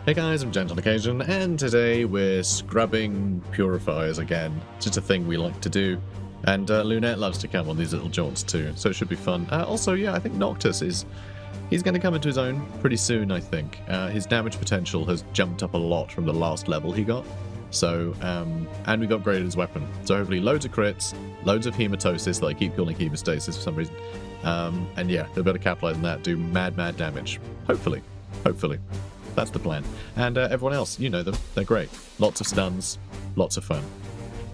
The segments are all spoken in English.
Hey guys, I'm Gent on occasion, and today we're scrubbing purifiers again. It's just a thing we like to do, and Lunette loves to come on these little jaunts too, so it should be fun. Also, yeah, I think Noctis he's going to come into his own pretty soon, I think. His damage potential has jumped up a lot from the last level he got, so, and we've upgraded his weapon. So hopefully loads of crits, loads of hematosis that I keep calling hemostasis for some reason, and yeah, they'll be able to capitalize on that, do mad damage. Hopefully. That's the plan. And everyone else, you know them. They're great. Lots of stuns. Lots of fun.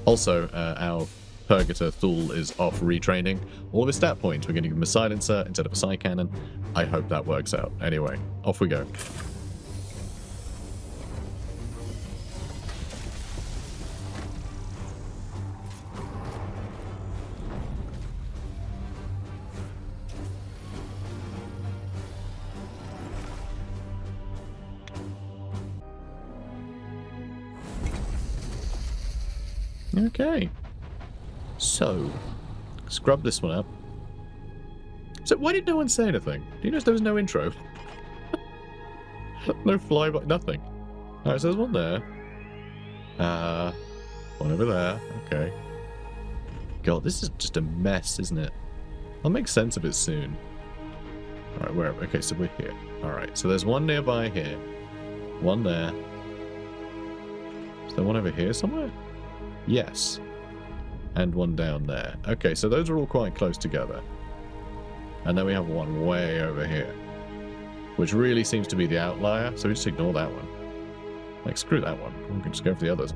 Also, our Purgator Thule is off retraining all of his stat points. We're going to give him a silencer instead of a psi cannon. I hope that works out. Anyway, off we go. Okay, so scrub this one up. So why did no one say anything? Do you notice there was no intro? No flyby, nothing. Alright, so there's one there. One over there. Okay. God, this is just a mess, isn't it? I'll make sense of it soon. Alright, where? Okay, so we're here. Alright, so there's one nearby here. One there. Is there one over here somewhere? Yes. And one down there. Okay, so those are all quite close together. And then we have one way over here, which really seems to be the outlier, so we just ignore that one. Like, screw that one. We can just go for the others.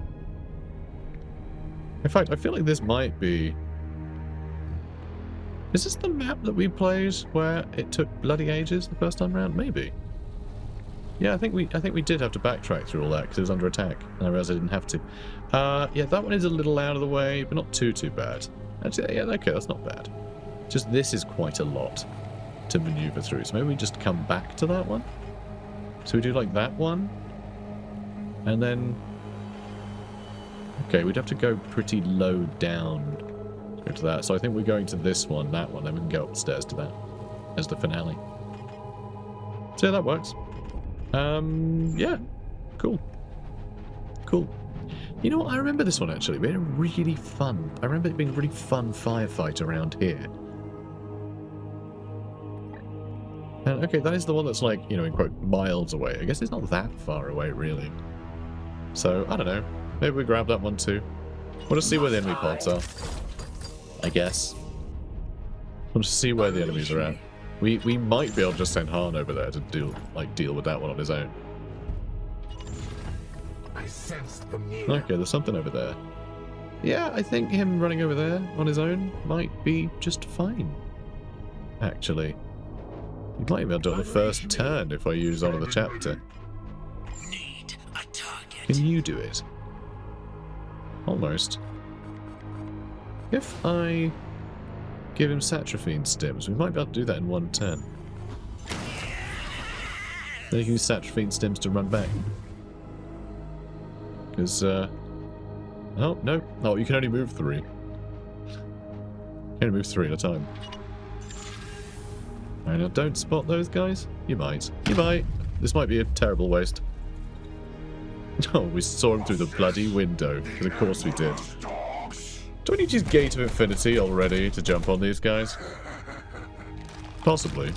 In fact, I feel like this might be... Is this the map that we played where it took bloody ages the first time around? Maybe. Yeah, I think we did have to backtrack through all that because it was under attack, and I realized I didn't have to. Yeah, that one is a little out of the way, but not too bad. Actually, yeah, okay, that's not bad. Just this is quite a lot to maneuver through, so maybe we just come back to that one. So we do like that one, and then... Okay, we'd have to go pretty low down to go to that. So I think we're going to this one, that one, then we can go upstairs to that as the finale. So yeah, that works. Yeah, cool. You know what, I remember this one actually. We had a really fun, I remember it being a really fun firefight around here. And okay, that is the one that's like, you know, in quote, miles away. I guess it's not that far away, really. So, I don't know. Maybe we grab that one too. We'll just see where the enemy pods are. I guess. We'll just see where the enemies are at. We might be able to just send Han over there to deal with that one on his own. I sense the Okay, there's something over there. Yeah, I think him running over there on his own might be just fine. Actually. He might be able to do it on the first turn if I use on the chapter. Need a target. Can you do it? Almost. If I give him Satrafine stims, we might be able to do that in one turn. Then you can use Satrafine stims to run back. Because, oh, no. Oh, you can only move 3. You can only move 3 at a time. Alright, now don't spot those guys. You might. You might. This might be a terrible waste. Oh, we saw him through the bloody window. Because of course we did. Do we need to use Gate of Infinity already to jump on these guys? Possibly.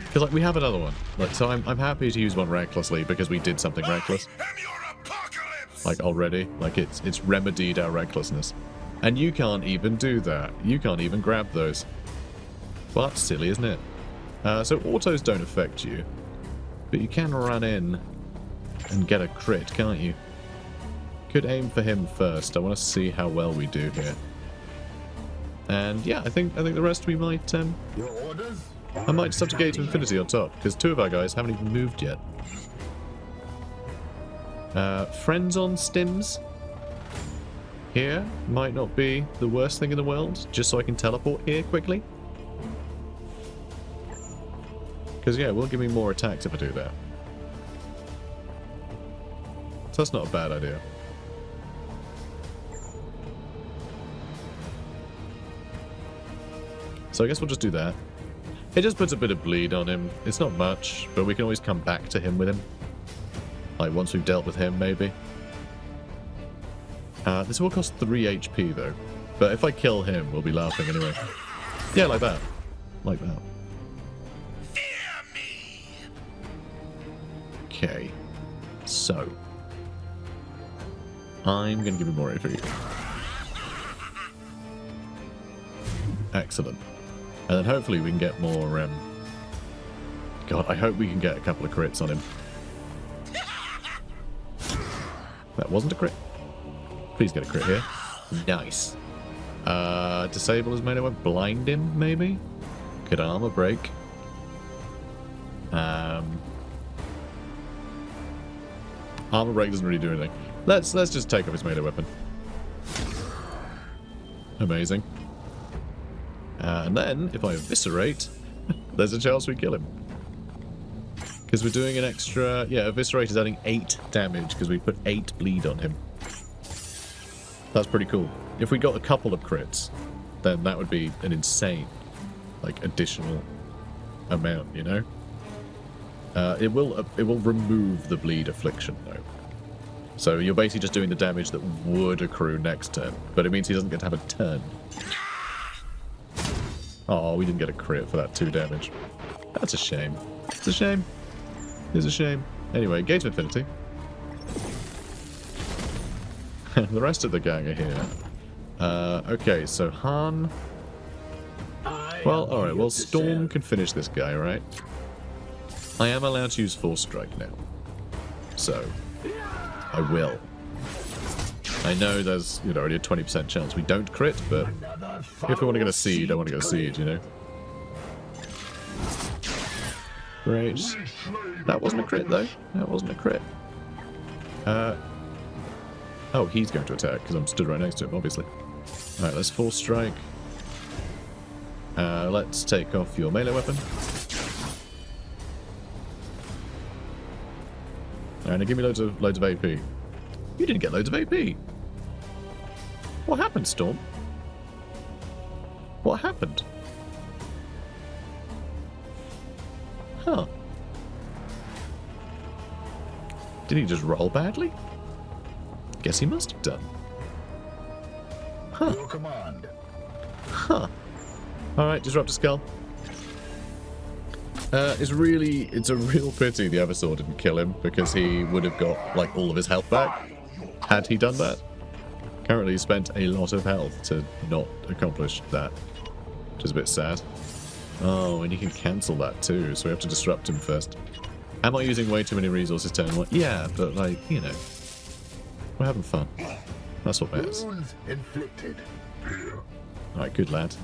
Because like we have another one. Like, so I'm happy to use one recklessly because we did something reckless. Like already. Like it's remedied our recklessness. And you can't even do that. You can't even grab those. Well, that's silly, isn't it? So autos don't affect you. But you can run in and get a crit, can't you? Could aim for him first. I want to see how well we do here. And yeah, I think the rest we might Your orders? I might just have to Gate of Infinity on top, because 2 of our guys haven't even moved yet. Friends on stims here might not be the worst thing in the world, just so I can teleport here quickly. Because yeah, it will give me more attacks if I do that. So that's not a bad idea. So I guess we'll just do that. It just puts a bit of bleed on him. It's not much, but we can always come back to him with him. Like, once we've dealt with him, maybe. This will cost 3 HP, though. But if I kill him, we'll be laughing anyway. Yeah, like that. Like that. Fear me. Okay. So. I'm going to give him more AP. Excellent. And then hopefully we can get more, God, I hope we can get a couple of crits on him. That wasn't a crit. Please get a crit here. Nice. Disable his melee weapon. Blind him, maybe? Could armor break. Armor break doesn't really do anything. Let's just take off his melee weapon. Amazing. And then, if I eviscerate, there's a chance we kill him. Because we're doing an extra... Yeah, eviscerate is adding 8 damage because we put 8 bleed on him. That's pretty cool. If we got a couple of crits, then that would be an insane, like, additional amount, you know? It will remove the bleed affliction, though. So you're basically just doing the damage that would accrue next turn, but it means he doesn't get to have a turn. Oh, we didn't get a crit for that 2 damage. That's a shame. It's a shame. It's a shame. Anyway, Gates of Infinity. The rest of the gang are here. Okay, so Han... Well, alright, well, Storm can finish this guy, right? I am allowed to use Force Strike now. So, I will. I know there's, you know, already a 20% chance we don't crit, but if we want to get a seed, I want to get a seed, you know? Great. That wasn't a crit, though. That wasn't a crit. Oh, he's going to attack, because I'm stood right next to him, obviously. Alright, let's Force Strike. Let's take off your melee weapon. Alright, now give me loads of AP. You didn't get loads of AP. What happened, Storm? What happened? Huh. Did he just roll badly? Guess he must have done. Huh. Your command. Huh. Alright, Disruptor Skull. It's a real pity the Eversaw didn't kill him, because he would have got, like, all of his health back had he done that. Currently he spent a lot of health to not accomplish that, which is a bit sad. Oh, and you can cancel that too, so we have to disrupt him first. Am I using way too many resources turn one? Yeah, but, like, you know, we're having fun. That's what matters. Wounds inflicted. Alright, good lad.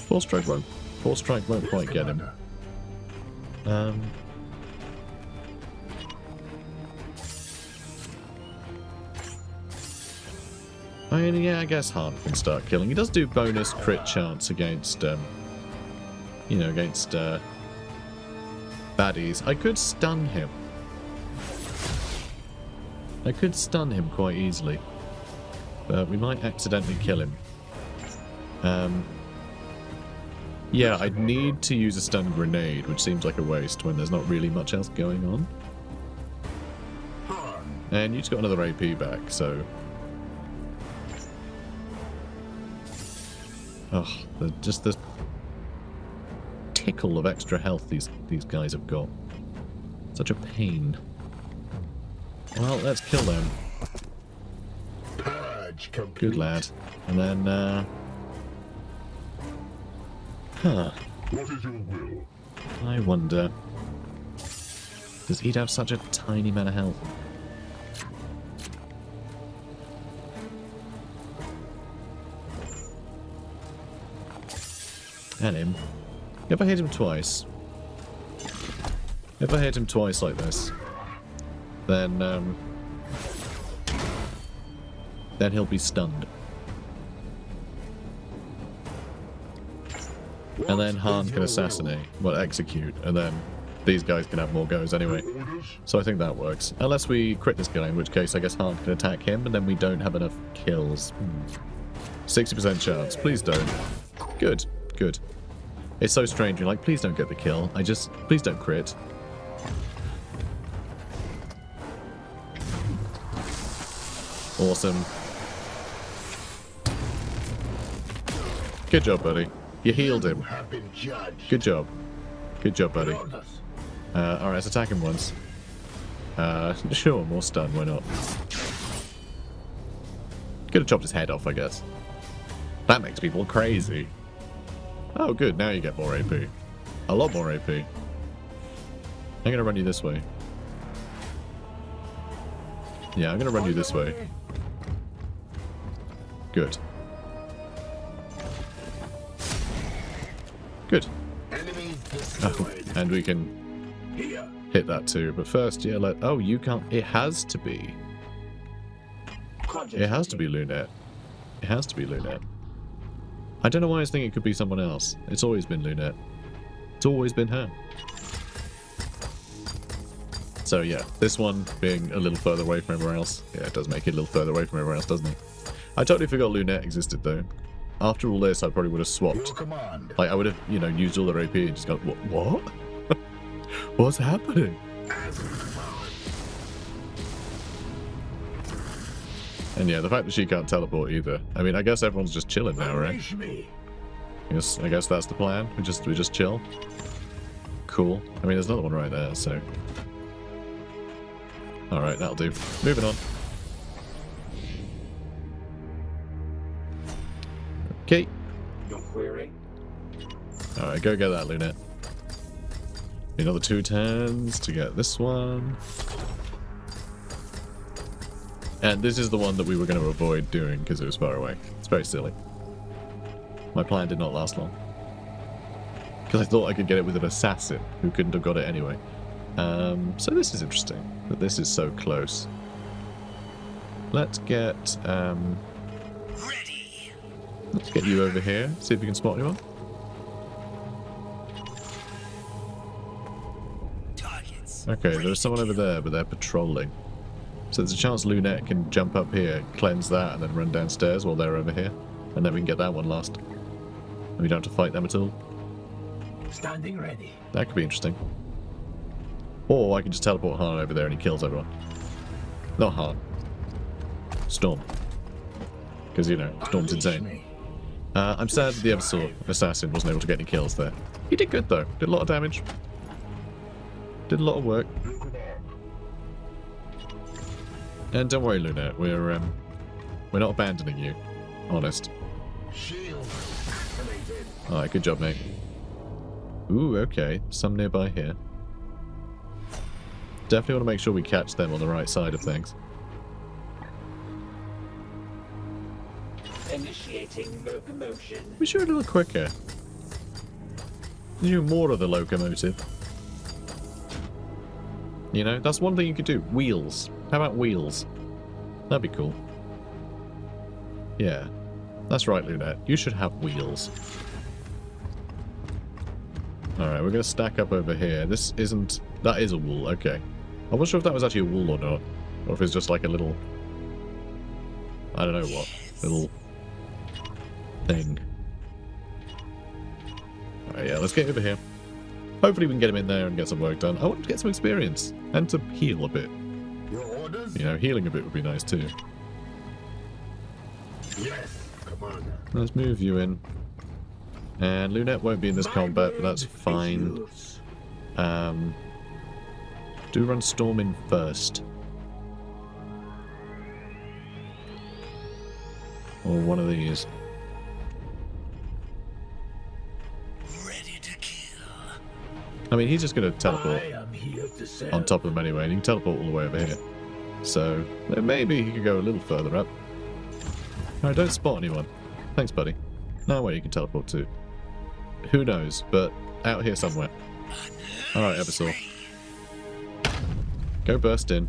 Force Strike won't quite get him. I mean, yeah, I guess Han can start killing. He does do bonus crit chance against, you know, against baddies. I could stun him. I could stun him quite easily, but we might accidentally kill him. Yeah, I'd need to use a stun grenade, which seems like a waste when there's not really much else going on. And you just got another AP back, so... Oh, just the tickle of extra health these guys have got. Such a pain. Well, let's kill them. Purge complete. Good lad. And then, Huh. What is your will? I wonder. Does he have such a tiny amount of health? And him. If I hit him twice... If I hit him twice like this, then he'll be stunned. And then Han can assassinate, well, execute, and then these guys can have more goes anyway. So I think that works. Unless we crit this guy, in which case I guess Han can attack him, and then we don't have enough kills. 60% chance. Please don't. Good. good. It's so strange. You're like, please don't get the kill. Please don't crit. Awesome. Good job, buddy. You healed him. Have been judged. Good job. Good job, buddy. Orders. Alright, let's attack him once. Sure, more stun, why not? Could have chopped his head off, I guess. That makes people crazy. Oh, good, now you get more AP. A lot more AP. I'm gonna run you this way. Yeah, I'm gonna run you this way. Good. Good. Enemy Oh, destroyed. and we can Here. hit that too. But first, yeah, oh, you can't. It has to be. It has to be Lunette. It has to be Lunette. I don't know why I was thinking it could be someone else. It's always been Lunette. It's always been her. So yeah, this one being a little further away from everywhere else. Yeah, it does make it a little further away from everywhere else, doesn't it? I totally forgot Lunette existed though. After all this, I probably would have Your swapped. command. Like, I would have, you know, used all their AP and just gone, what? What's happening? And yeah, the fact that she can't teleport either. I mean, I guess everyone's just chilling now, right? Unleash me. I guess that's the plan. We just chill. Cool. I mean, there's another one right there, so. Alright, that'll do. Moving on. Okay. No query. Alright, go get that, Lunette. Another 2 turns to get this one. And this is the one that we were going to avoid doing because it was far away. It's very silly. My plan did not last long. Because I thought I could get it with an assassin who couldn't have got it anyway. So this is interesting that this is so close. Let's get Ready. let's get you over here. See if you can spot anyone. Targets. Okay, there's someone over there, but they're patrolling. So there's a chance Lunette can jump up here, cleanse that, and then run downstairs while they're over here. And then we can get that one last. And we don't have to fight them at all. Standing ready. That could be interesting. Or I can just teleport Han over there and he kills everyone. Not Han. Storm. Because, you know, Storm's Unleash insane. me. I'm sad the Eversaw assassin wasn't able to get any kills there. He did good though. Did a lot of damage. Did a lot of work. Your command. And don't worry, Lunette, we're not abandoning you. Honest. Shield activated. Alright, good job, mate. Ooh, okay. Some nearby here. Definitely want to make sure we catch them on the right side of things. Initiating locomotion. We should a little quicker. Do more of the locomotive. You know, that's one thing you could do. Wheels. How about wheels? That'd be cool. Yeah. That's right, Lunette. You should have wheels. Alright, we're going to stack up over here. This isn't... That is a wool, okay. I wasn't sure if that was actually a wool or not. Or if it's just like a little... I don't know what. Little... thing. Alright, yeah, let's get over here. Hopefully we can get him in there and get some work done. I want to get some experience. And to heal a bit. Your orders? You know, healing a bit would be nice too. Yes, Commander. Let's move you in. And Lunette won't be in this combat, but that's fine. Yours. Do run Storm in first. Or one of these. Ready to kill. I mean, he's just going to teleport I am here to serve. on top of them anyway, and he can teleport all the way over here. So, maybe he could go a little further up. Alright, don't spot anyone. Thanks, buddy. Now where you can teleport to. Who knows, but out here somewhere. Alright, Eversaw. Go burst in.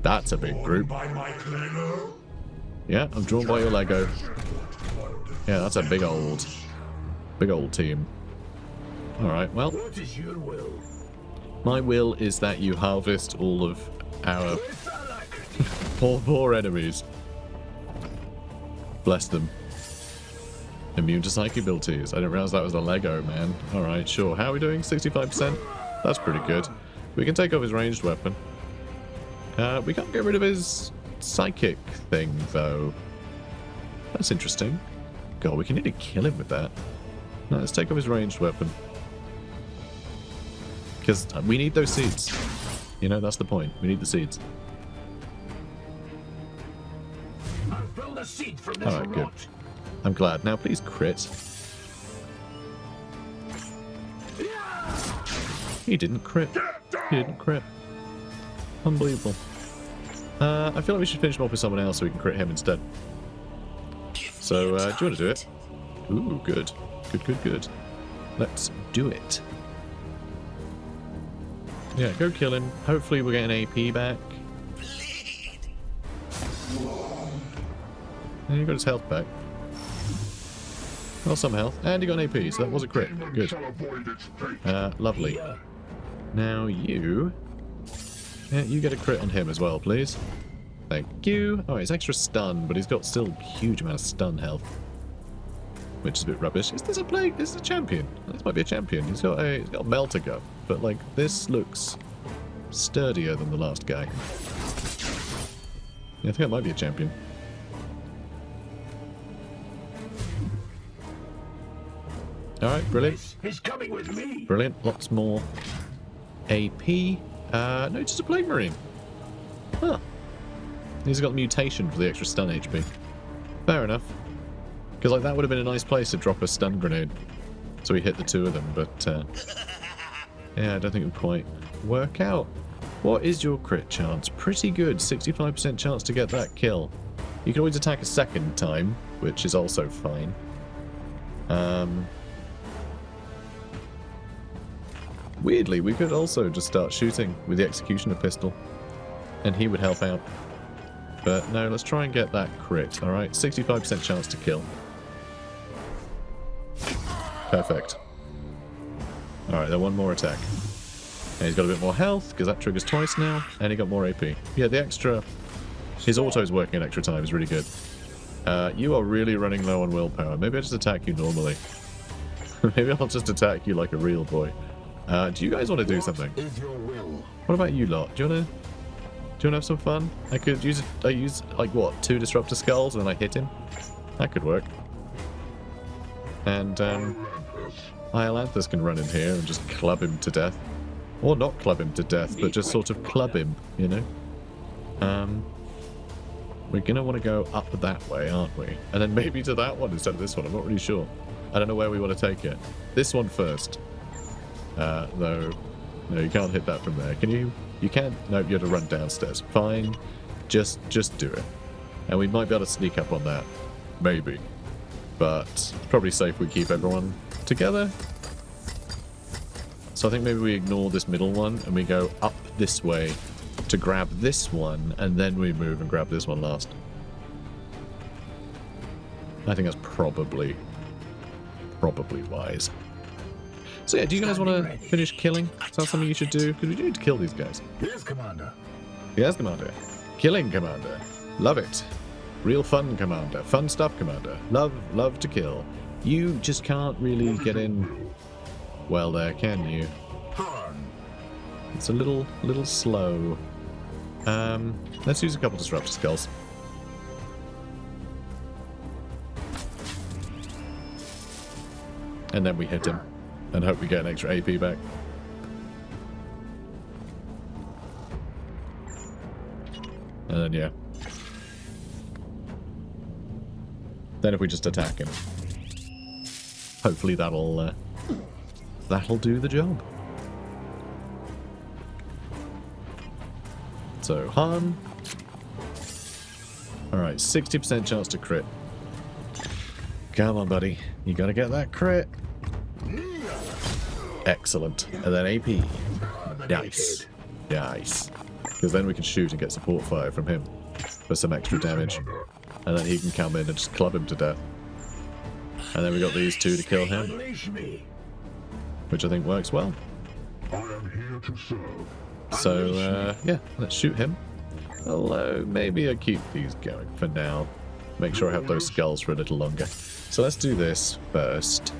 That's a big group. Yeah, I'm drawn by your Lego. Yeah, that's a big old team. Alright, well, What is your will? my will is that you harvest all of our With alacrity. poor enemies. Bless them. Immune to psychic abilities. I didn't realize that was a Lego, man. Alright, sure. How are we doing? 65%? That's pretty good. We can take off his ranged weapon. We can't get rid of his psychic thing, though. That's interesting. God, we can nearly kill him with that. No, let's take off his ranged weapon. Because we need those seeds. You know, that's the point. We need the seeds. I've filled a seed from this Alright, good. rot. I'm glad. Now, please crit. He didn't crit. He didn't crit. Unbelievable. I feel like we should finish him off with someone else so we can crit him instead. So, do you want to do it? Ooh, good. Good, good, good. Let's do it. Yeah, go kill him. Hopefully we'll get an AP back. And he got his health back. Well, some health. And he got an AP, so that was a crit. Good. Lovely. Now you... Yeah, you get a crit on him as well, please. Thank you. Oh, he's extra stun, but he's got still a huge amount of stun health. Which is a bit rubbish. Is this a plague? This is a champion. This might be a champion. He's got a melter gun. But, like, this looks sturdier than the last guy. Yeah, I think that might be a champion. Alright, brilliant. He's coming with me. Brilliant. Lots more AP. No, just a plague marine. Huh. He's got the mutation for the extra stun HP. Fair enough. Because like that would have been a nice place to drop a stun grenade. So we hit the two of them, but yeah, I don't think it would quite work out. What is your crit chance? Pretty good. 65% chance to get that kill. You can always attack a second time, which is also fine. Weirdly, we could also just start shooting with the executioner pistol, and he would help out. But no, let's try and get that crit, alright? 65% chance to kill. Perfect. Alright, then one more attack. And he's got a bit more health, because that triggers twice now, and he got more AP. Yeah, the extra... His auto's working an extra time is really good. You are really running low on willpower. Maybe I just attack you normally. Maybe I'll just attack you like a real boy. Do you guys want to do something? What about you lot? Do you want to have some fun? I use like what, 2 disruptor skulls and then I hit him? That could work. And Iolanthus can run in here and just club him to death. Or not club him to death, but just sort of club him, you know? We're gonna want to go up that way, aren't we? And then maybe to that one instead of this one, I'm not really sure. I don't know where we want to take it. This one first. Though, no, you can't hit that from there. Can you? You can't? No, you have to run downstairs. Fine. Just do it. And we might be able to sneak up on that. Maybe. But it's probably safe we keep everyone together. So I think maybe we ignore this middle one and we go up this way to grab this one, and then we move and grab this one last. I think that's probably wise. So yeah, do you guys want to finish killing? Is that something you should do? Because we do need to kill these guys. Yes, Commander. Yes, Commander. Killing, Commander. Love it. Real fun, Commander. Fun stuff, Commander. Love to kill. You just can't really get in well there, can you? It's a little slow. Let's use a couple disruptor skulls. And then we hit him. And hope we get an extra AP back. And then, yeah. Then if we just attack him. Hopefully that'll do the job. So, harm. Alright, 60% chance to crit. Come on, buddy. You gotta get that crit. Excellent. And then AP. Nice. Nice. Because then we can shoot and get support fire from him for some extra damage. And then he can come in and just club him to death. And then we got these two to kill him. Which I think works well. So, yeah, let's shoot him. Although, maybe I keep these going for now. Make sure I have those skulls for a little longer. So let's do this first.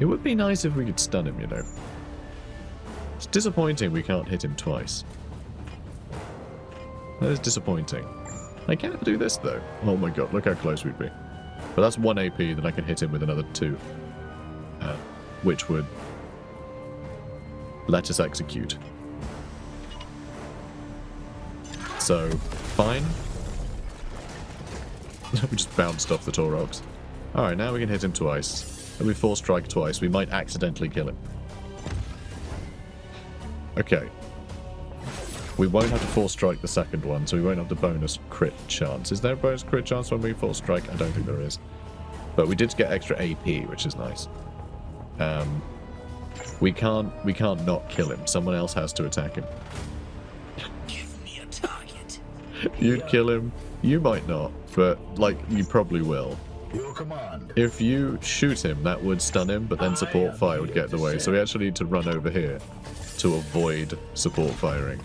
It would be nice if we could stun him, you know. It's disappointing we can't hit him twice. That is disappointing. I can't do this, though. Oh my god, look how close we'd be. But that's 1 AP, then I can hit him with another 2. Which would let us execute. So, fine. We just bounced off the Taurogs. Alright, now we can hit him twice. If we force strike twice, we might accidentally kill him. Okay. We won't have to force strike the second one, so we won't have the bonus crit chance. Is there a bonus crit chance when we force strike? I don't think there is. But we did get extra AP, which is nice. We can't not kill him. Someone else has to attack him. Give me a target. You'd kill him. You might not, but like you probably will. Your command. If you shoot him, that would stun him, but then support fire would get in the way. So we actually need to run over here to avoid support firing.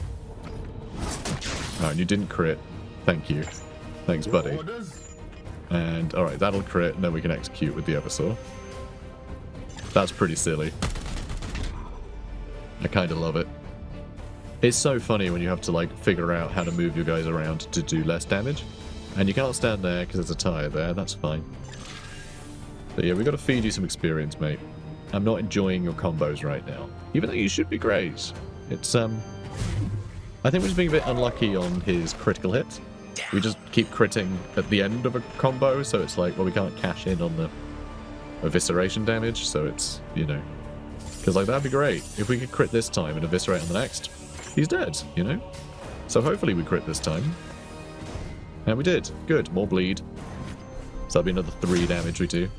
Alright, you didn't crit. Thank you. Thanks, buddy. And alright, that'll crit, and then we can execute with the Eversaw. That's pretty silly. I kind of love it. It's so funny when you have to like figure out how to move your guys around to do less damage. And you can't stand there because there's a tire there, that's fine. But yeah, we got to feed you some experience, mate. I'm not enjoying your combos right now. Even though you should be great. It's, I think we're just being a bit unlucky on his critical hits. We just keep critting at the end of a combo, so it's like, well, we can't cash in on the evisceration damage, so it's, you know. Because, like, that'd be great. If we could crit this time and eviscerate on the next, he's dead, you know? So hopefully we crit this time. And we did. Good. More bleed. So that'll be another 3 damage we do.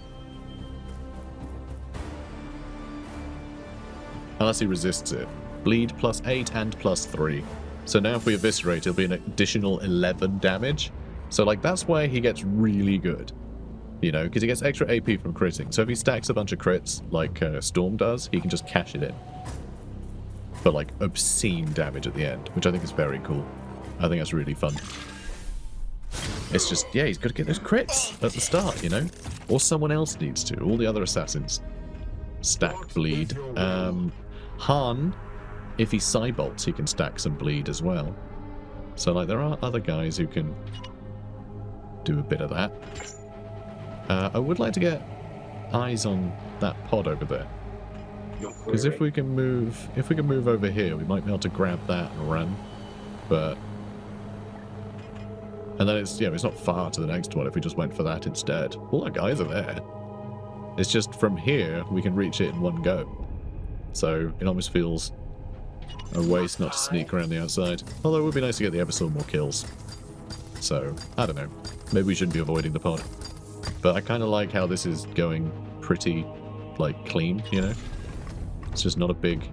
Unless he resists it. Bleed +8 and +3. So now if we eviscerate, it'll be an additional 11 damage. So, like, that's where he gets really good. You know, because he gets extra AP from critting. So if he stacks a bunch of crits, like Storm does, he can just cash it in. For, like, obscene damage at the end, which I think is very cool. I think that's really fun. It's just, yeah, he's got to get those crits at the start, you know? Or someone else needs to. All the other assassins. Stack bleed. Han, if he Cybolts, he can stack some bleed as well. So, like, there are other guys who can do a bit of that. I would like to get eyes on that pod over there. Because if we can move over here, we might be able to grab that and run. But... And then it's, you know, it's not far to the next one if we just went for that instead. All our guys are there. It's just from here, we can reach it in one go. So it almost feels a waste not to sneak around the outside. Although it would be nice to get the Eversaw more kills. So, I don't know. Maybe we shouldn't be avoiding the pod. But I kind of like how this is going pretty, like, clean, you know? It's just not a big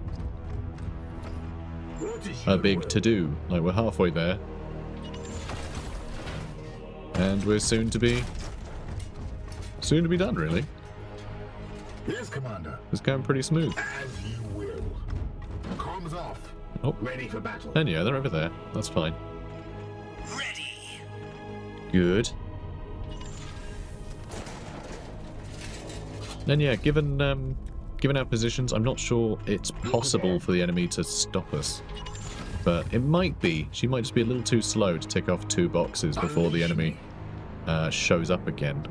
to-do. Like, we're halfway there. And we're soon to be done, really. Yes, Commander. It's going pretty smooth. As you will. Comms off. Oh. Ready for battle. And yeah, they're over there. That's fine. Ready. Good. And yeah, given our positions, I'm not sure it's possible for the enemy to stop us. But it might be. She might just be a little too slow to tick off 2 boxes before the enemy shows up again.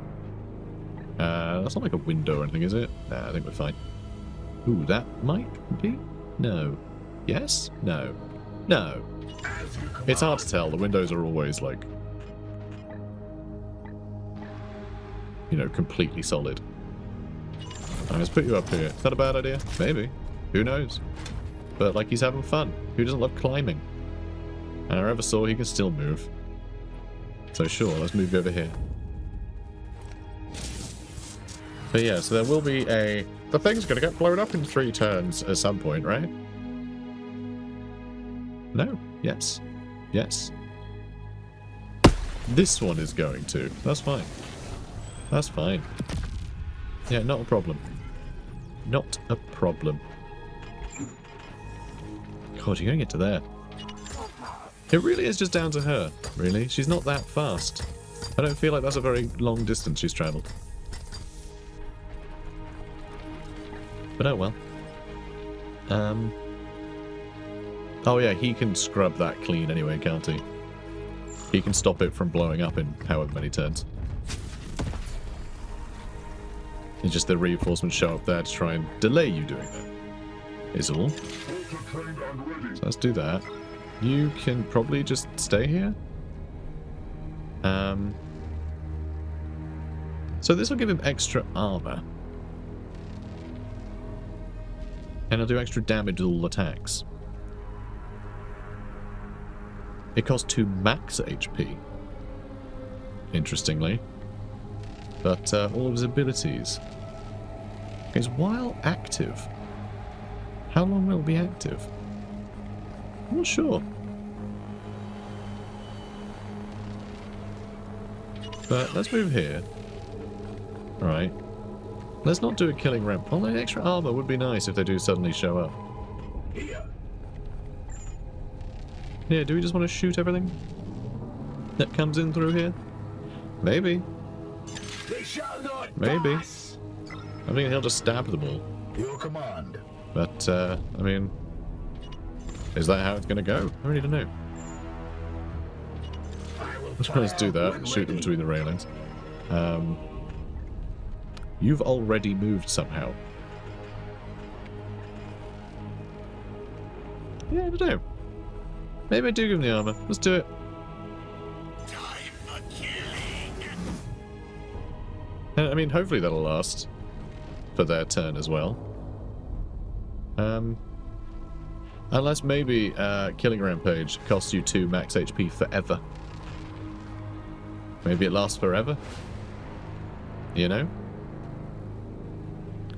That's not like a window or anything, is it? Nah, I think we're fine. Ooh, that might be? No. Yes? No. No. It's hard to tell. The windows are always, like, you know, completely solid. Right, let's put you up here. Is that a bad idea? Maybe. Who knows? But, like, he's having fun. Who doesn't love climbing? And I ever saw he can still move. So sure, let's move you over here. But yeah, so there will be a... The thing's gonna get blown up in 3 turns at some point, right? No. Yes. Yes. This one is going to. That's fine. That's fine. Yeah, not a problem. Not a problem. God, you're going to get to there. It really is just down to her, really. She's not that fast. I don't feel like that's a very long distance she's travelled. But oh well. Oh yeah, he can scrub that clean anyway, can't he? He can stop it from blowing up in however many turns. It's just the reinforcements show up there to try and delay you doing that. Is all. So let's do that. You can probably just stay here. So this will give him extra armor. And it'll do extra damage with all attacks. It costs 2 max HP. Interestingly. But all of his abilities. Is while active. How long will it be active? I'm not sure. But let's move here. Alright. Let's not do a killing ramp. Well, the extra armor would be nice if they do suddenly show up. Yeah, do we just want to shoot everything that comes in through here? Maybe. Maybe. I mean, he'll just stab them all. Your command. But, I mean, is that how it's going to go? I really don't know. Let's try to do that and shoot them between the railings. You've already moved somehow. Yeah, I don't know. Maybe I do give him the armor. Let's do it. Time for killing. I mean, hopefully that'll last for their turn as well. Unless maybe killing a rampage costs you 2 max HP forever. Maybe it lasts forever. You know?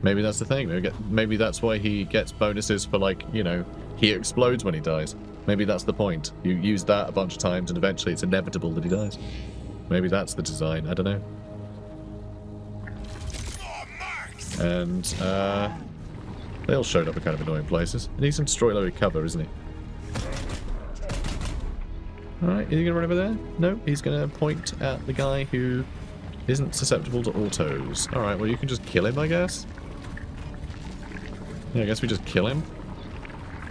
Maybe that's the thing. Maybe that's why he gets bonuses for, like, you know, he explodes when he dies. Maybe that's the point. You use that a bunch of times and eventually it's inevitable that he dies. Maybe that's the design. I don't know. And, they all showed up in kind of annoying places. He needs some destroy-loaded cover, isn't he? Alright, is he going to run over there? No, he's going to point at the guy who isn't susceptible to autos. Alright, well you can just kill him, I guess? Yeah, I guess we just kill him.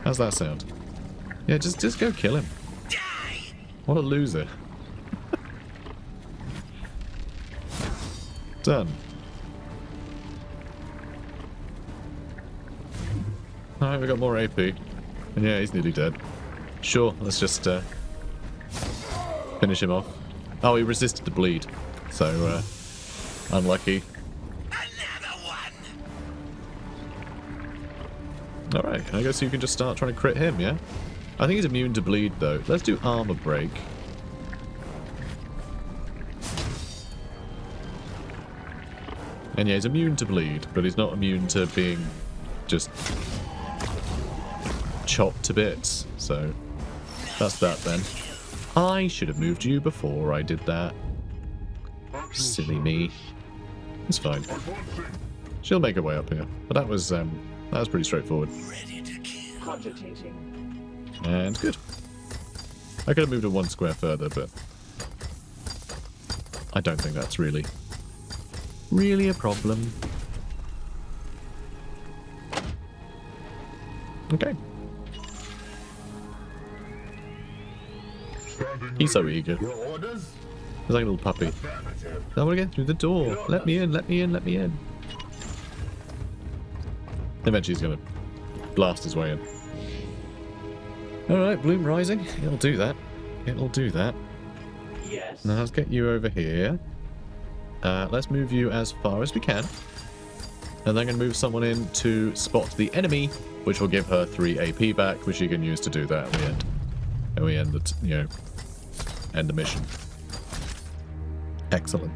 How's that sound? Yeah, just go kill him. What a loser. Done. Alright, we got more AP. And yeah, he's nearly dead. Sure, let's just finish him off. Oh, he resisted the bleed. So, unlucky. Alright, I guess you can just start trying to crit him, yeah? I think he's immune to bleed, though. Let's do armor break. And yeah, he's immune to bleed, but he's not immune to being just chopped to bits. So, that's that then. I should have moved you before I did that. Silly me. It's fine. She'll make her way up here. But that was pretty straightforward. And good. I could have moved her 1 square further, but I don't think that's really a problem. Okay. He's so eager. He's like a little puppy. I want to get through the door. Let me in, let me in, let me in. Eventually he's going to blast his way in. Alright, Bloom Rising. It'll do that. It'll do that. Yes. Now let's get you over here. Let's move you as far as we can. And then I'm going to move someone in to spot the enemy, which will give her 3 AP back, which you can use to do that at the end. And we end the, end the mission. Excellent.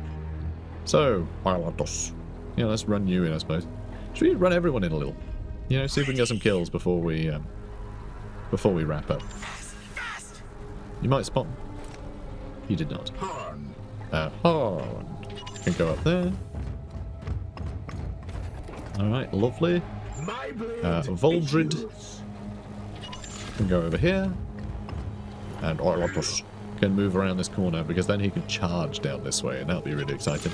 So, yeah, let's run you in, I suppose. Should we run everyone in a little? You know, see if we can get some kills before we wrap up. You might spot. You did not. Horn. Can go up there. Alright, lovely. Voldred. Can go over here. And Oilotus. can move around this corner, because then he can charge down this way, and that'll be really exciting.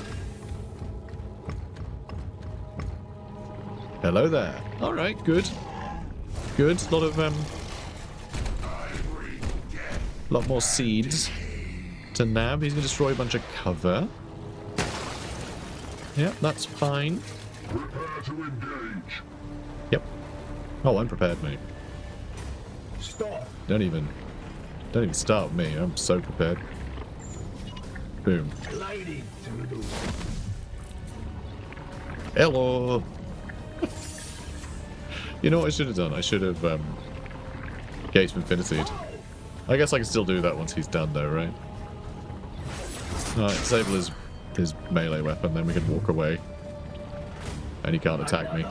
Hello there. Alright, good. Good. A lot more seeds to nab. He's going to destroy a bunch of cover. Yep, that's fine. Prepare to engage. Yep. Oh, I'm prepared, mate. Stop. Don't even start with me. I'm so prepared. Boom. Gliding through. Hello. You know what I should have done? I should have Gates of Infinity. I guess I can still do that once he's done, though, right? Alright, disable his melee weapon, then we can walk away. And he can't attack me.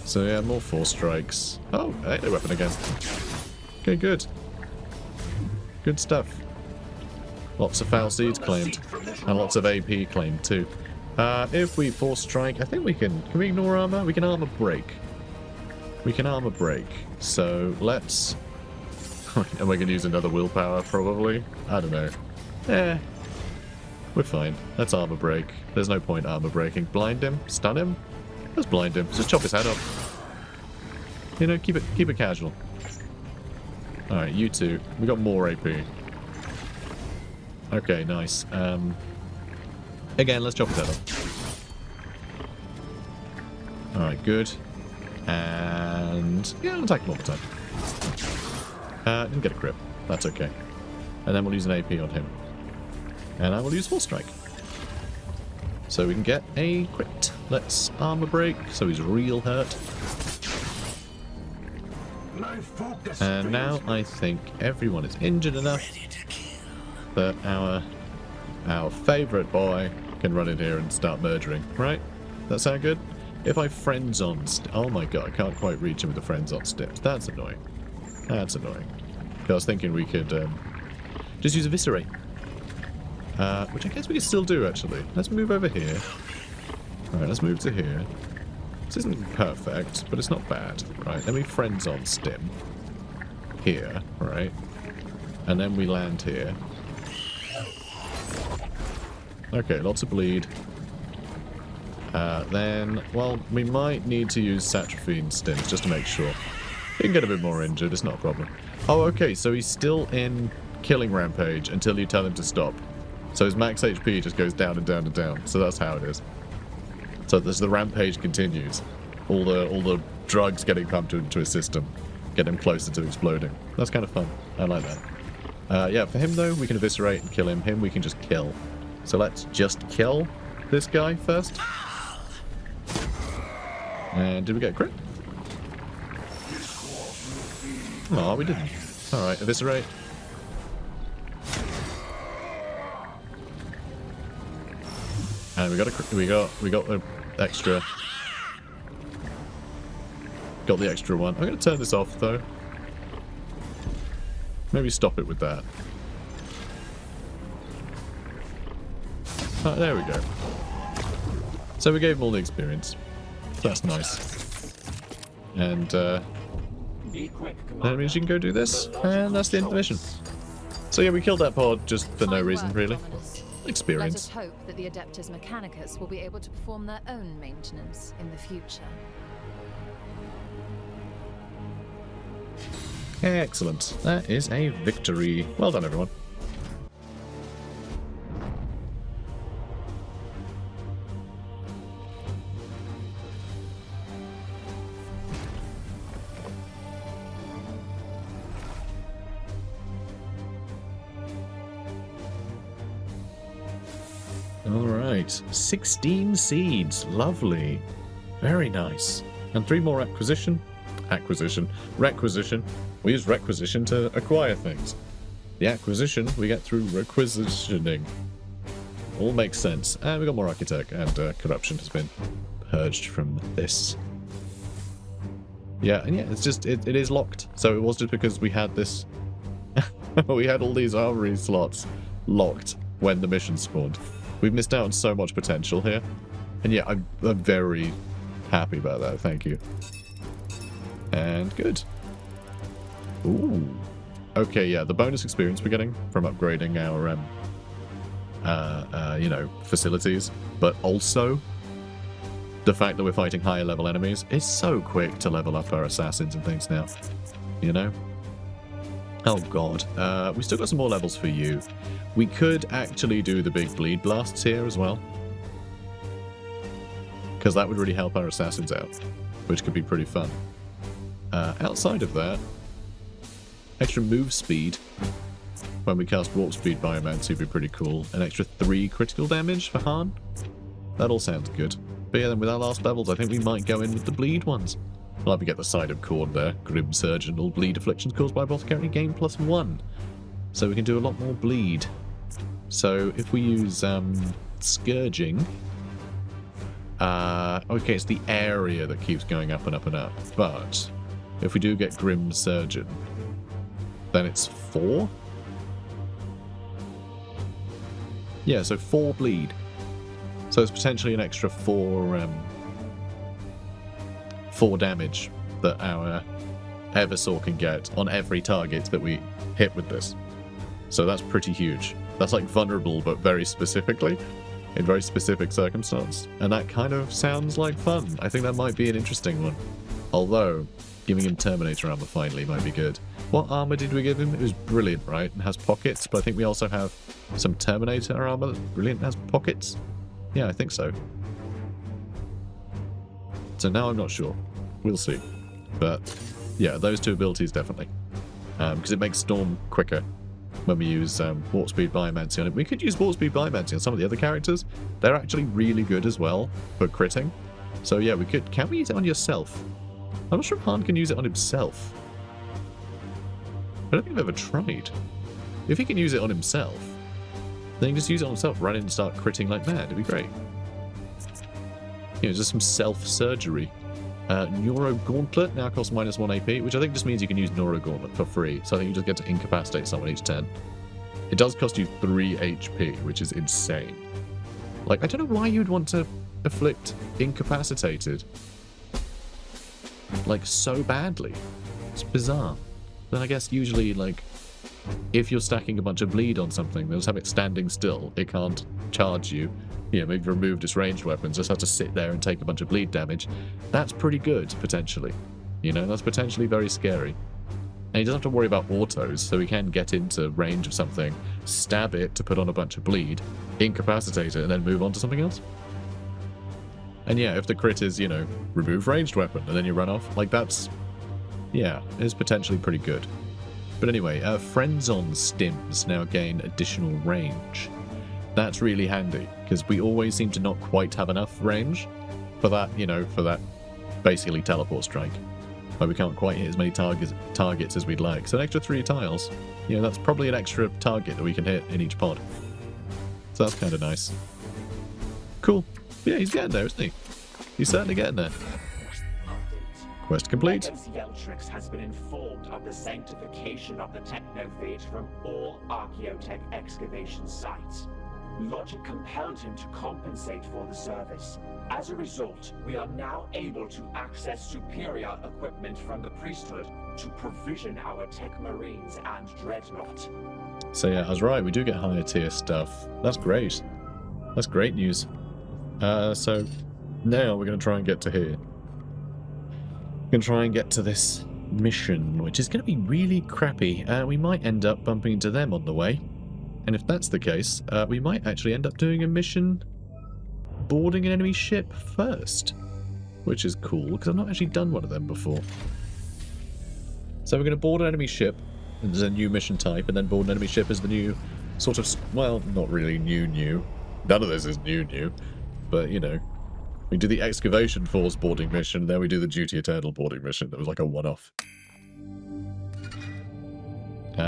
So yeah, more 4 strikes. Oh, melee weapon again. Okay, good. Good stuff. Lots of foul seeds claimed. And lots of AP claimed, too. If we 4 strike, I think we can we ignore armor? We can armor break. We can armor break. So let's... And we can use another willpower, probably. I don't know. We're fine. Let's armor break. There's no point armor breaking. Blind him? Stun him? Let's blind him. Just chop his head off. You know, keep it casual. Alright, you two. We got more AP. Okay, nice. Again, let's chop his head off. Alright, good. And... yeah, I'll attack him one more time. Didn't get a crit. That's okay. And then we'll use an AP on him. And I will use 4 strike. So we can get a crit. Let's armor break, so he's real hurt. And now I think everyone is injured enough that our favourite boy can run in here and start murdering, right? That sound good? If I friends on... oh my god, I can't quite reach him with the friends on steps. That's annoying. That's annoying. I was thinking we could just use Eviscerate. Which I guess we can still do, actually. Let's move over here. Alright, let's move to here. This isn't perfect, but it's not bad. Right, then we friends on stim. Here, right? And then we land here. Okay, lots of bleed. Then, well, we might need to use Sanctifying stims just to make sure. He can get a bit more injured, it's not a problem. Oh, okay, so he's still in killing rampage until you tell him to stop. So his max HP just goes down and down and down. So that's how it is. So as the rampage continues, all the drugs getting pumped into his system get him closer to exploding. That's kind of fun. I like that. Yeah, for him though, we can eviscerate and kill him. Him we can just kill. So let's just kill this guy first. And did we get a crit? Oh, we didn't. Alright, eviscerate. And we got the extra. Got the extra one. I'm gonna turn this off though. Maybe stop it with that. Oh, there we go. So we gave him all the experience. That's nice. And that means you can go do this, and that's the end of the mission. So yeah, we killed that pod just for no reason, really. Experience. Let us hope that the Adeptus Mechanicus will be able to perform their own maintenance in the future. Excellent. That is a victory. Well done, everyone. Alright, 16 seeds. Lovely. Very nice. And 3 more requisition. We use requisition to acquire things. The acquisition we get through requisitioning. All makes sense. And we got more architect, and corruption has been purged from this. Yeah, and yeah, it's just, it is locked. So it was just because we had this... we had all these armory slots locked when the mission spawned. We've missed out on so much potential here. And yeah, I'm very happy about that, thank you. And good. Ooh. Okay, yeah, the bonus experience we're getting from upgrading our, you know, facilities, but also the fact that we're fighting higher level enemies. It's so quick to level up our assassins and things now, you know? Oh god, we still got some more levels for you. We could actually do the big bleed blasts here as well, because that would really help our assassins out, which could be pretty fun. Outside of that, extra move speed when we cast warp speed biomancy would be pretty cool. An extra 3 critical damage for Han. That all sounds good. But yeah, then with our last levels, I think we might go in with the bleed ones. We'll have to get the side of Corn there. Grim Surgeon will bleed afflictions caused by boss character gain +1. So we can do a lot more bleed. So if we use Scourging, okay, it's the area that keeps going up and up and up. But if we do get Grim Surgeon, then it's 4? Yeah, so 4 bleed. So it's potentially an extra 4 damage that our Eversaw can get on every target that we hit with this. So that's pretty huge. That's like vulnerable, but very specifically, in very specific circumstance. And that kind of sounds like fun. I think that might be an interesting one. Although, giving him Terminator armor finally might be good. What armor did we give him? It was brilliant, right? And has pockets, but I think we also have some Terminator armor that's brilliant and has pockets. Yeah, I think so. So now I'm not sure. We'll see. But yeah, those 2 abilities definitely. Because it makes Storm quicker when we use Warp Speed Biomancy on it. We could use Warp Speed Biomancy on some of the other characters. They're actually really good as well for critting. So yeah, we could... Can we use it on yourself? I'm not sure if Han can use it on himself. I don't think I've ever tried. If he can use it on himself, then he can just use it on himself, run in and start critting like mad. It'd be great. You know, just some self-surgery. Neuro Gauntlet now costs -1 AP, which I think just means you can use Neuro Gauntlet for free. So I think you just get to incapacitate someone each turn. It does cost you 3 HP, which is insane. Like, I don't know why you'd want to afflict incapacitated like so badly. It's bizarre. Then I guess usually, like, if you're stacking a bunch of bleed on something, they'll just have it standing still. It can't charge you. You know, maybe removed its ranged weapons, just have to sit there and take a bunch of bleed damage. That's pretty good, potentially. You know, that's potentially very scary. And he doesn't have to worry about autos, so he can get into range of something, stab it to put on a bunch of bleed, incapacitate it, and then move on to something else. And yeah, if the crit is, you know, remove ranged weapon, and then you run off, like that's... yeah, it's potentially pretty good. But anyway, Friends on Stims now gain additional range. That's really handy, because we always seem to not quite have enough range for that, you know, for that basically teleport strike. Like we can't quite hit as many targets as we'd like. So an extra 3 tiles, you know, that's probably an extra target that we can hit in each pod. So that's kind of nice. Cool. Yeah, he's getting there, isn't he? He's certainly getting there. Quest complete. Veltrix has been informed of the sanctification of the technophage from all Archaeotech excavation sites. Logic compelled him to compensate for the service. As a result, we are now able to access superior equipment from the priesthood to provision our tech marines and dreadnought. So yeah, I was right, we do get higher tier stuff. That's great. That's great news. So now we're going to try and get to here. We're going to try and get to this mission, which is going to be really crappy. We might end up bumping into them on the way. And if that's the case, we might actually end up doing a mission boarding an enemy ship first. Which is cool, because I've not actually done one of them before. So we're going to board an enemy ship as a new mission type, and then board an enemy ship as the new sort of, well, not really new. None of this is new. But, you know, we do the Excavation Force boarding mission, then we do the Duty Eternal boarding mission. That was like a one-off.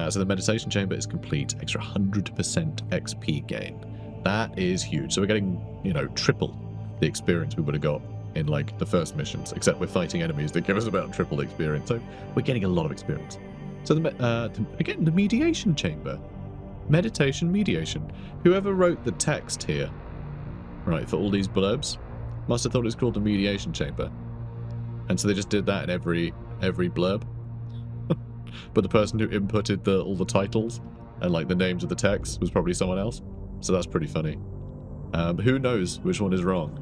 So the meditation chamber is complete. Extra 100% XP gain. That is huge. So we're getting, you know, triple the experience we would have got in, like, the first missions. Except we're fighting enemies that give us about triple the experience. So we're getting a lot of experience. So, again, the mediation chamber. Meditation, mediation. Whoever wrote the text here, right, for all these blurbs, must have thought it was called the mediation chamber. And so they just did that in every blurb. but the person who inputted all the titles and like the names of the text was probably someone else. So that's pretty funny. Who knows which one is wrong?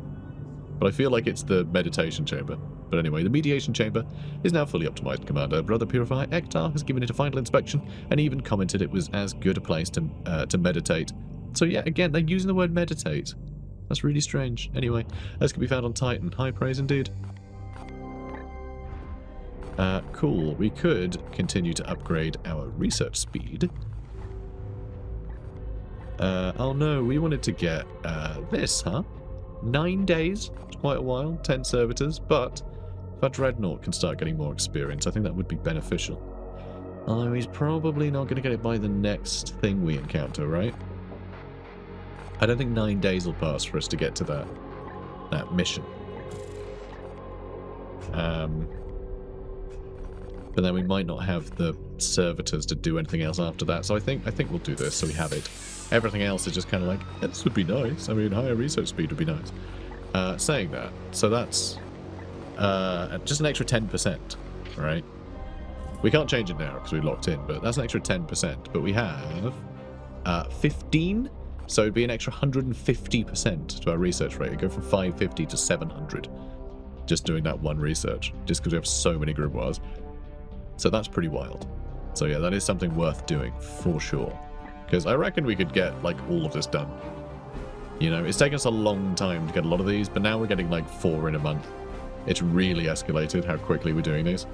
But I feel like it's the meditation chamber. But anyway, the mediation chamber is now fully optimized, Commander. Brother Purifier Ektar has given it a final inspection and even commented it was as good a place to meditate. So yeah, again, they're using the word meditate. That's really strange. Anyway, this can be found on Titan. High praise indeed. Cool. We could continue to upgrade our research speed. Oh no, we wanted to get this, huh? 9 days. It's quite a while. 10 servitors, but if our Dreadnought can start getting more experience, I think that would be beneficial. Although he's probably not going to get it by the next thing we encounter, right? I don't think 9 days will pass for us to get to that mission. But then we might not have the servitors to do anything else after that. So I think we'll do this so we have it. Everything else is just kind of like, yeah, this would be nice. I mean, higher research speed would be nice. Saying that, so that's just an extra 10%, right? We can't change it now because we're locked in, but that's an extra 10%. But we have 15, so it'd be an extra 150% to our research rate. It'd go from 550 to 700 just doing that one research, just because we have so many grimoires. So that's pretty wild. So yeah, that is something worth doing for sure. Because I reckon we could get like all of this done. You know, it's taken us a long time to get a lot of these, but now we're getting like 4 in a month. It's really escalated how quickly we're doing these.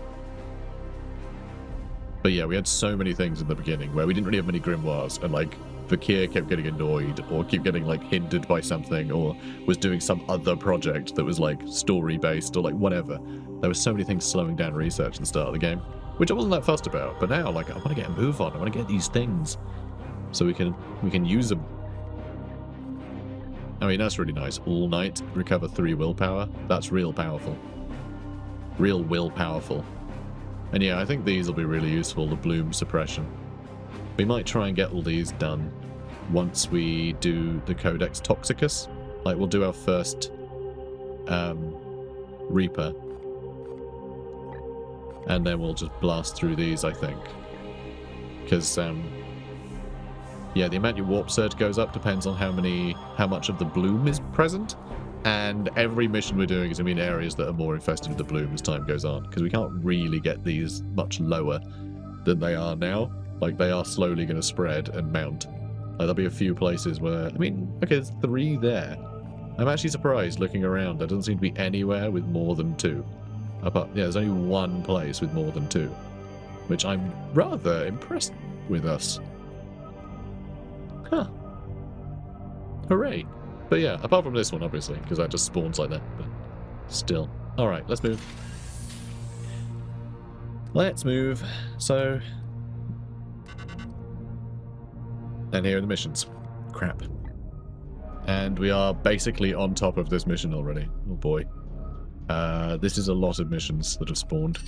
But yeah, we had so many things in the beginning where we didn't really have many grimoires, and like Vakir kept getting annoyed or kept getting like hindered by something, or was doing some other project that was like story based or like whatever. There were so many things slowing down research at the start of the game, which I wasn't that fussed about. But now, like, I want to get a move on. I want to get these things so we can use them. I mean, that's really nice. All night, recover 3 willpower. That's real powerful. Real will powerful. And yeah, I think these will be really useful, the bloom suppression. We might try and get all these done once we do the Codex Toxicus. Like, we'll do our first Reaper. And then we'll just blast through these, I think. Because, yeah, the amount your warp surge goes up depends on how much of the bloom is present. And every mission we're doing is going to be in areas that are more infested with the bloom as time goes on. Because we can't really get these much lower than they are now. Like, they are slowly going to spread and mount. Like, there'll be a few places where... I mean, okay, there's 3 there. I'm actually surprised looking around. There doesn't seem to be anywhere with more than 2. Yeah, there's only 1 place with more than 2. Which I'm rather impressed with us. Huh. Hooray. But yeah, apart from this one, obviously, because that just spawns like that. But still. Alright, let's move. Let's move. So... And here are the missions. Crap. And we are basically on top of this mission already. Oh boy. This is a lot of missions that have spawned.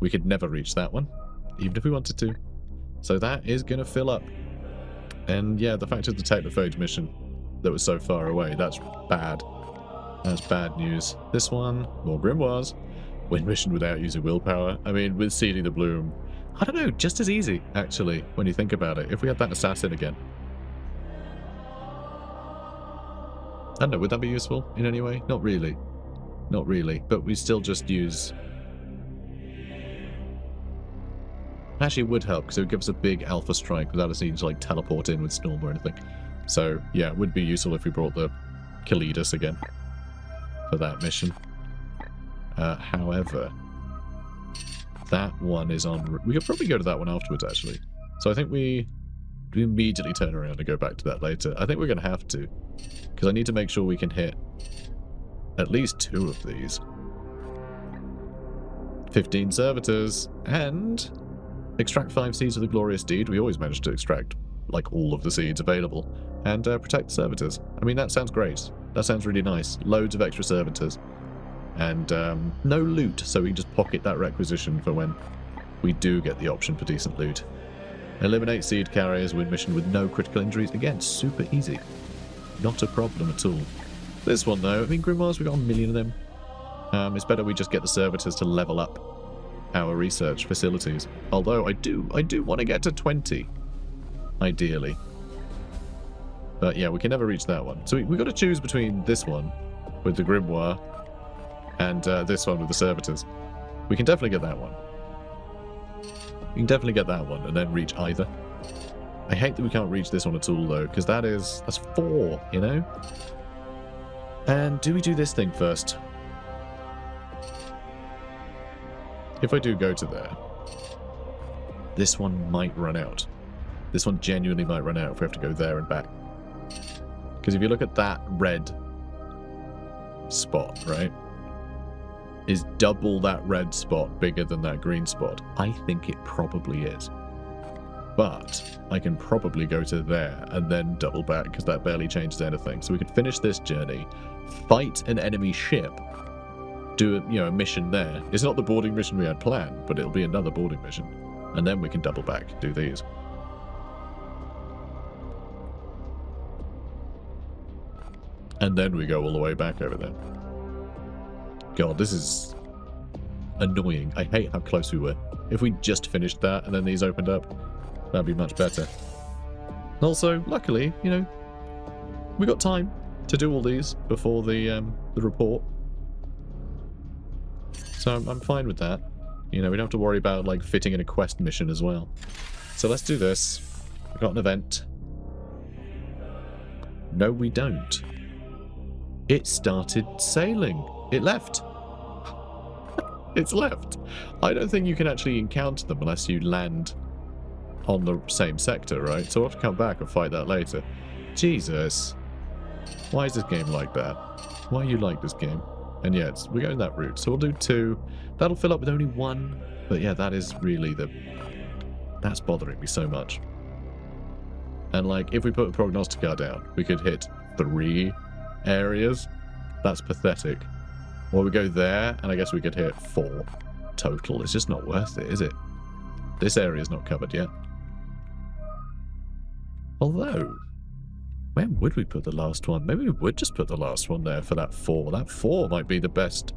We could never reach that one, even if we wanted to. So that is going to fill up. And yeah, the fact of the Technophage mission that was so far away, that's bad. That's bad news. This one, more grimoires. Win mission without using willpower. I mean, with seeding the bloom, I don't know, just as easy, actually, when you think about it. If we had that assassin again. I don't know, would that be useful in any way? Not really. Not really, but we still just use... Actually, it would help, because it would give us a big alpha strike without us needing to, like, teleport in with Storm or anything. So, yeah, it would be useful if we brought the Kaleidus again for that mission. However, that one is on... We could probably go to that one afterwards, actually. So I think we immediately turn around and go back to that later. I think we're going to have to, because I need to make sure we can hit at least 2 of these. 15 servitors, and extract 5 seeds of the glorious deed. We always manage to extract, like, all of the seeds available. And protect the servitors. I mean, that sounds great. That sounds really nice. Loads of extra servitors. And no loot, so we can just pocket that requisition for when we do get the option for decent loot. Eliminate seed carriers, win mission with no critical injuries. Again, super easy. Not a problem at all. This one, though, I mean, grimoires, we've got a million of them. It's better we just get the servitors to level up our research facilities. Although I do want to get to 20, ideally. But yeah, we can never reach that one. So we've got to choose between this one with the Grimoire and this one with the Servitors. We can definitely get that one. We can definitely get that one and then reach either. I hate that we can't reach this one at all though, because that's 4, you know? And do we do this thing first? If I do go to there, this one might run out. This one genuinely might run out if we have to go there and back. Because if you look at that red spot, right, is double that red spot bigger than that green spot? I think it probably is. But I can probably go to there and then double back because that barely changes anything. So we could finish this journey, fight an enemy ship, do a mission there. It's not the boarding mission we had planned, but it'll be another boarding mission. And then we can double back, do these. And then we go all the way back over there. God, this is annoying. I hate how close we were. If we just finished that and then these opened up, that'd be much better. Also, luckily, we got time to do all these before the report. So I'm fine with that. We don't have to worry about like fitting in a quest mission as well. So let's do this. We've got an event. No, we don't. It started sailing. It left. It's left. I don't think you can actually encounter them unless you land on the same sector, right? So we'll have to come back and fight that later. Jesus. Why is this game like that? Why you like this game? And yeah, we're going that route. So we'll do 2. That'll fill up with only 1. But yeah, that is really that's bothering me so much. And like, if we put a prognosticar down, we could hit 3 areas. That's pathetic. Or we go there, and I guess we could hit 4 total. It's just not worth it, is it? This area is not covered yet. Although, where would we put the last one? Maybe we would just put the last one there for that 4. That 4 might be the best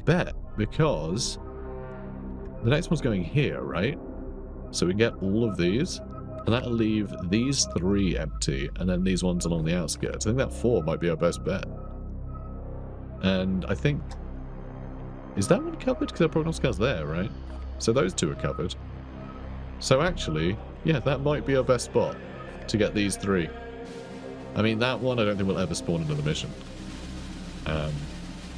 bet, because the next one's going here, right? So we get all of these, and that'll leave these 3 empty, and then these ones along the outskirts. I think that 4 might be our best bet. And I think... Is that one covered? Because our prognosticar's there, right? So those 2 are covered. So actually, yeah, that might be our best spot to get these 3. I mean, that one I don't think will ever spawn into the mission. I'm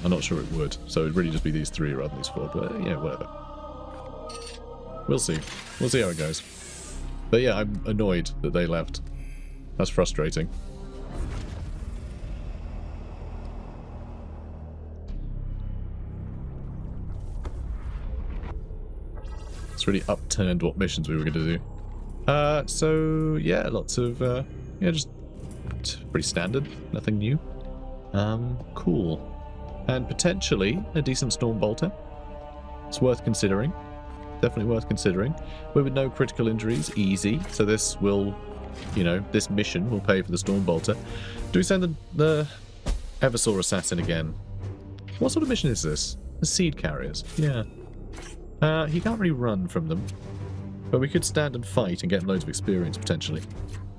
not sure it would. So it'd really just be these 3 rather than these 4. But yeah, whatever. We'll see. We'll see how it goes. But yeah, I'm annoyed that they left. That's frustrating. It's really upturned what missions we were going to do. So yeah, lots of just pretty standard, nothing new. Cool. And potentially a decent Storm Bolter. It's worth considering. Definitely worth considering. We're with no critical injuries, easy. So this will, this mission will pay for the Storm Bolter. Do we send the Eversaw Assassin again? What sort of mission is this? The Seed Carriers. Yeah. He can't really run from them. But we could stand and fight and get loads of experience, potentially.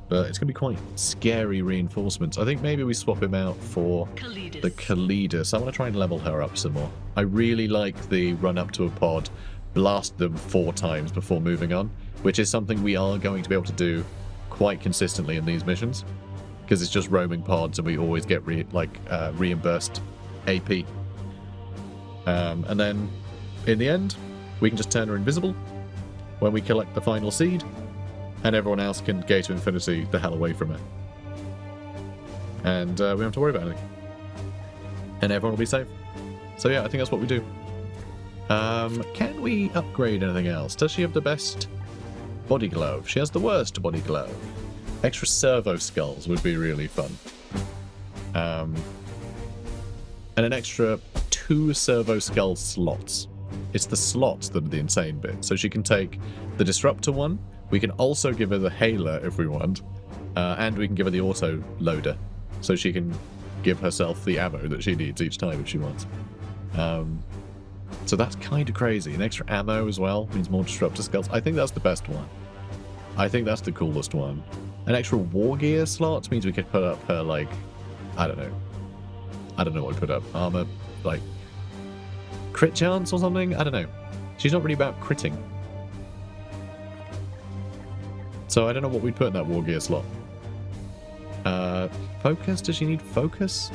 But it's going to be quite scary reinforcements. I think maybe we swap him out for the Khalida. So I want to try and level her up some more. I really like the run up to a pod, blast them 4 times before moving on, which is something we are going to be able to do quite consistently in these missions. Because it's just roaming pods and we always get reimbursed AP. And then, in the end, we can just turn her invisible when we collect the final seed, and everyone else can Gate to Infinity the hell away from her. And we don't have to worry about anything. And everyone will be safe. So yeah, I think that's what we do. Can we upgrade anything else? Does she have the best body glove? She has the worst body glove. Extra servo skulls would be really fun. And an extra 2 servo skull slots. It's the slots that are the insane bit. So she can take the Disruptor one. We can also give her the Hailer if we want. And we can give her the Auto Loader. So she can give herself the ammo that she needs each time if she wants. So that's kind of crazy. And extra ammo as well means more disruptor skulls. I think that's the best one. I think that's the coolest one. An extra war gear slot means we could put up her, like, I don't know. I don't know what we put up. Armor, like, crit chance or something? I don't know. She's not really about critting. So I don't know what we'd put in that war gear slot. Focus? Does she need focus?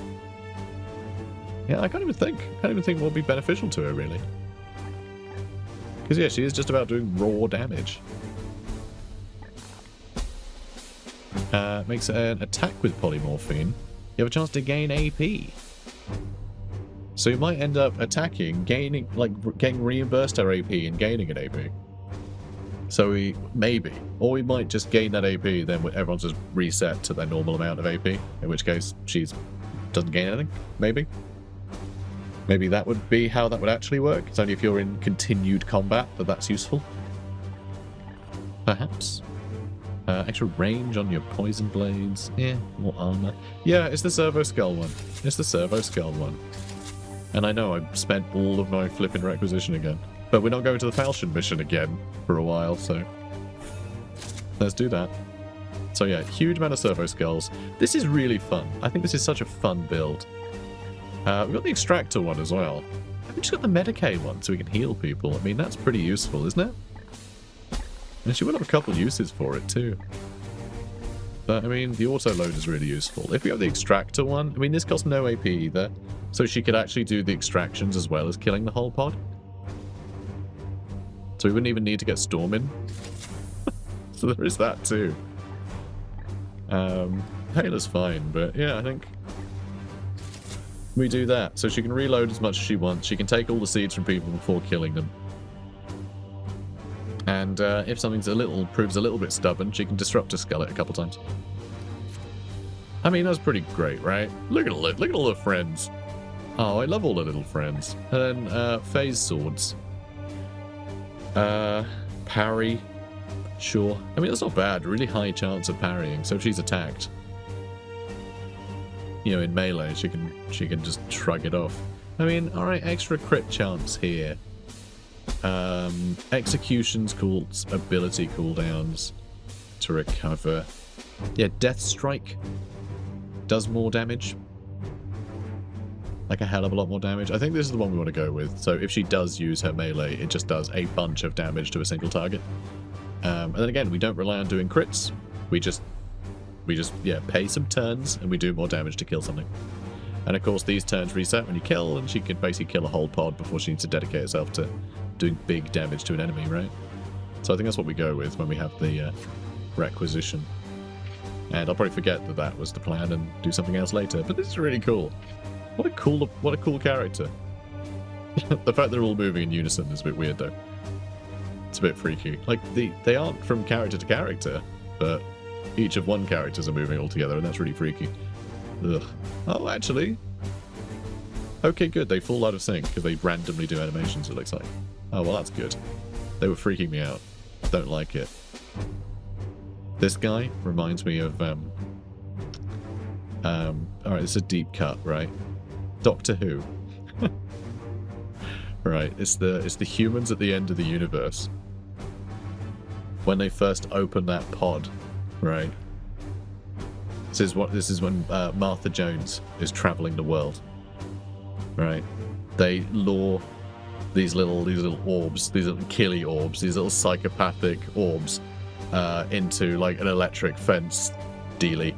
Yeah, I can't even think. I can't even think what would be beneficial to her, really. Because, yeah, she is just about doing raw damage. Makes an attack with polymorphine. You have a chance to gain AP. So you might end up attacking, gaining, like, getting reimbursed our AP and gaining an AP. So we, maybe. Or we might just gain that AP, then everyone's just reset to their normal amount of AP. In which case, doesn't gain anything. Maybe. Maybe that would be how that would actually work. It's only if you're in continued combat that's useful. Perhaps. Extra range on your poison blades. Yeah, more armor. Yeah, it's the servo skull one. It's the servo skull one. And I know I've spent all of my flipping requisition again. But we're not going to the Falchion mission again for a while, so let's do that. So yeah, huge amount of servo skulls. This is really fun. I think this is such a fun build. We've got the extractor one as well. We've just got the Medicaid one so we can heal people. I mean, that's pretty useful, isn't it? And she will have a couple uses for it too. But I mean, the auto load is really useful. If we have the extractor one, I mean, this costs no AP either. So she could actually do the extractions as well as killing the whole pod. So we wouldn't even need to get Storm in. So there is that too. Hela's fine, but yeah, I think we do that. So she can reload as much as she wants. She can take all the seeds from people before killing them. And if something's proves a little bit stubborn, she can disrupt a skull it a couple times. I mean, that's pretty great, right? Look at all the friends. Oh, I love all the little friends. And then phase swords. Parry. Sure. I mean, that's not bad. Really high chance of parrying. So if she's attacked, you know, in melee, she can just shrug it off. I mean, all right, extra crit chance here. Executions called ability cooldowns to recover. Yeah, Death Strike does more damage. Like a hell of a lot more damage. I think this is the one we want to go with. So if she does use her melee, it just does a bunch of damage to a single target. And then again, we don't rely on doing crits. We just yeah, pay some turns and we do more damage to kill something. And of course, these turns reset when you kill, and she can basically kill a whole pod before she needs to dedicate herself to doing big damage to an enemy, right? So I think that's what we go with when we have the requisition. And I'll probably forget that that was the plan and do something else later. But this is really cool. What a cool character. The fact they're all moving in unison is a bit weird, though. It's a bit freaky. Like, they aren't from character to character, but each of one characters are moving all together, and that's really freaky. Ugh. Oh, actually. Okay, good. They fall out of sync because they randomly do animations, it looks like. Oh, well, that's good. They were freaking me out. Don't like it. This guy reminds me of, alright, it's a deep cut, right? Doctor Who. Right, it's the humans at the end of the universe. When they first open that pod, right? This is when Martha Jones is traveling the world. Right? They lure these little orbs, these little killy orbs, these little psychopathic orbs into like an electric fence dealy.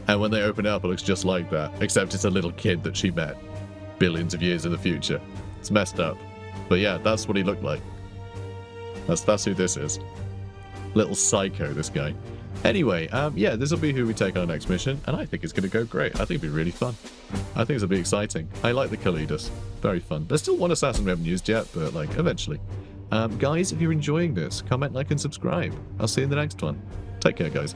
And when they open it up, it looks just like that, except it's a little kid that she met billions of years in the future. It's messed up. But yeah, that's what he looked like. That's who this is. Little psycho, this guy. Anyway, yeah, this will be who we take on our next mission, and I think it's going to go great. I think it'll be really fun. I think this will be exciting. I like the Kalidas. Very fun. There's still one assassin we haven't used yet, but, like, eventually. Guys, if you're enjoying this, comment, like, and subscribe. I'll see you in the next one. Take care, guys.